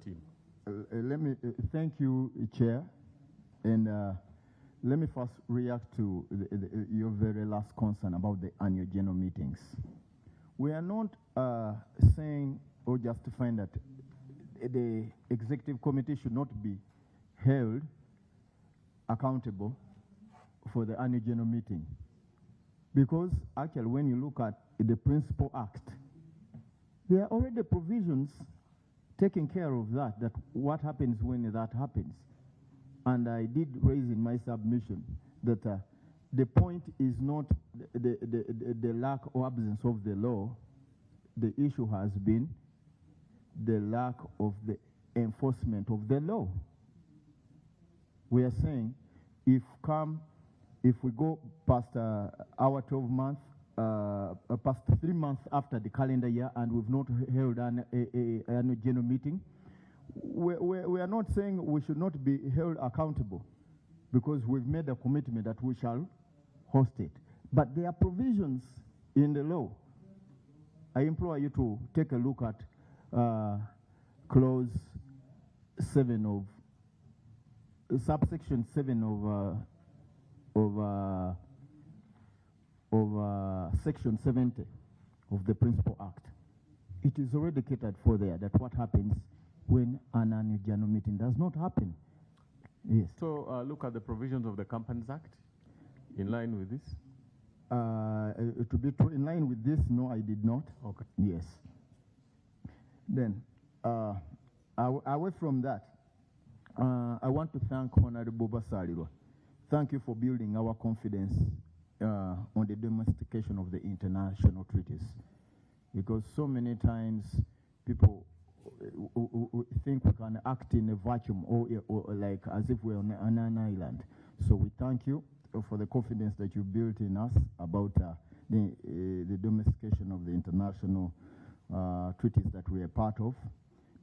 team. Let me thank you, Chair, and let me first react to your very last concern about the annual general meetings. We are not saying or justifying that the executive committee should not be held accountable for the annual general meeting, because actually when you look at the Principal Act, there are already provisions taking care of that, what happens when that happens. And I did raise in my submission that the point is not the lack or absence of the law. The issue has been the lack of the enforcement of the law. We are saying if we go past our 12 months, past 3 months after the calendar year, and we've not held an annual general meeting, we are not saying we should not be held accountable, because we've made a commitment that we shall host it. But there are provisions in the law. I implore you to take a look at clause 7 of subsection 7 of section 70 of the Principal Act. It is already catered for there, that what happens when an annual general meeting does not happen. Yes. So look at the provisions of the Companies Act in line with this? To be true, in line with this, no, I did not. Okay. Yes. Then, away from that, I want to thank Honorable Basalirwa. Thank you for building our confidence on the domestication of the international treaties, because so many times people think we can act in a vacuum or like as if we're on an island. So we thank you for the confidence that you built in us about the domestication of the international treaties that we are part of.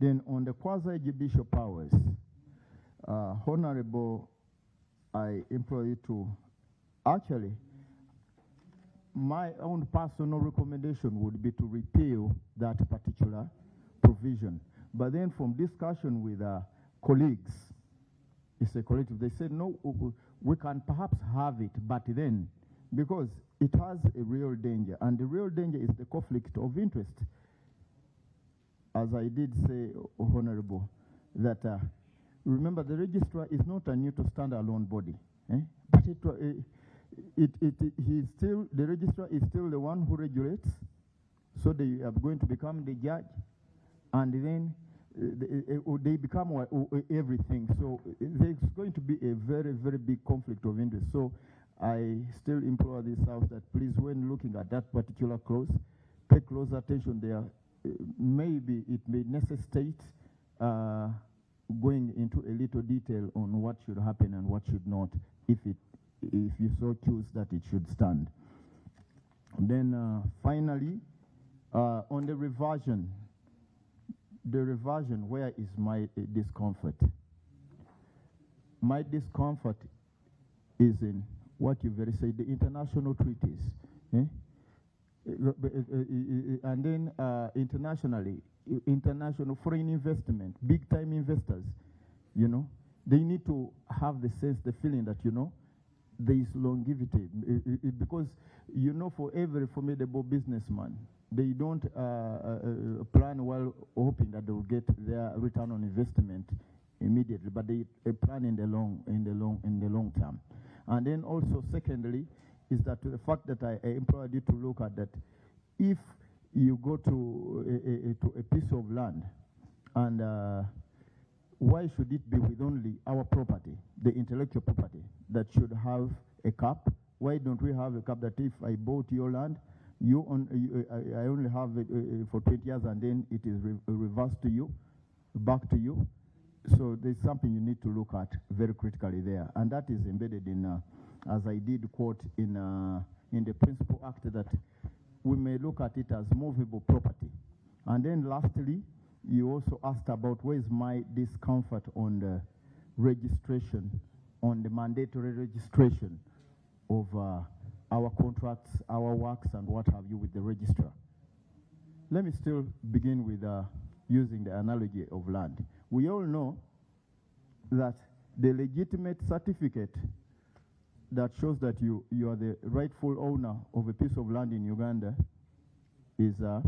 Then on the quasi-judicial powers, Honorable, I implore you to actually, my own personal recommendation would be to repeal that particular provision. But then from discussion with colleagues, it's a collective, they said, no, we can perhaps have it, but then, because it has a real danger, and the real danger is the conflict of interest. As I did say, Honorable, that remember the registrar is not a neutral standalone body, but the registrar is still the one who regulates, so they are going to become the judge, and then they become everything. So there's going to be a very, very big conflict of interest. So I still implore this House that please, when looking at that particular clause, pay close attention there. Maybe it may necessitate going into a little detail on what should happen and what should not, if you so choose that it should stand. And then finally, on the reversion, where is my discomfort? My discomfort is in what you very say, the international treaties. And then international foreign investment, big time investors, they need to have the sense, the feeling that, there is longevity. Because, for every formidable businessman, they don't plan well hoping that they will get their return on investment immediately, but they plan in the long term. And then also, secondly, is that the fact that I implore you to look at that, if you go to a piece of land, and why should it be with only our property, the intellectual property, that should have a cap? Why don't we have a cap that if I bought your land, I only have it for 20 years, and then it is reversed to you, back to you? So there's something you need to look at very critically there, and that is embedded in, as I did quote in the Principal Act, that we may look at it as movable property. And then lastly, you also asked about where's my discomfort on the registration, on the mandatory registration of our contracts, our works, and what have you with the registrar. Let me still begin with using the analogy of land. we all know that the legitimate certificate that shows that you are the rightful owner of a piece of land in Uganda is a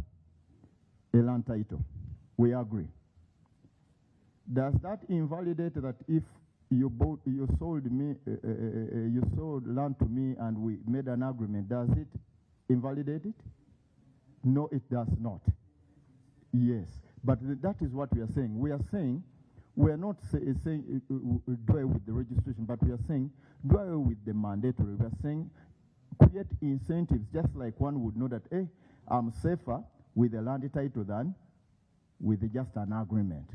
land title. We agree. Does that invalidate that if you sold land to me and we made an agreement, does it invalidate it? No, it does not. Yes, but that is what we are saying. We are saying, we are not saying do away with the registration, but we are saying do away with the mandatory. We are saying create incentives, just like one would know that, hey, I'm safer with a land title than with just an agreement.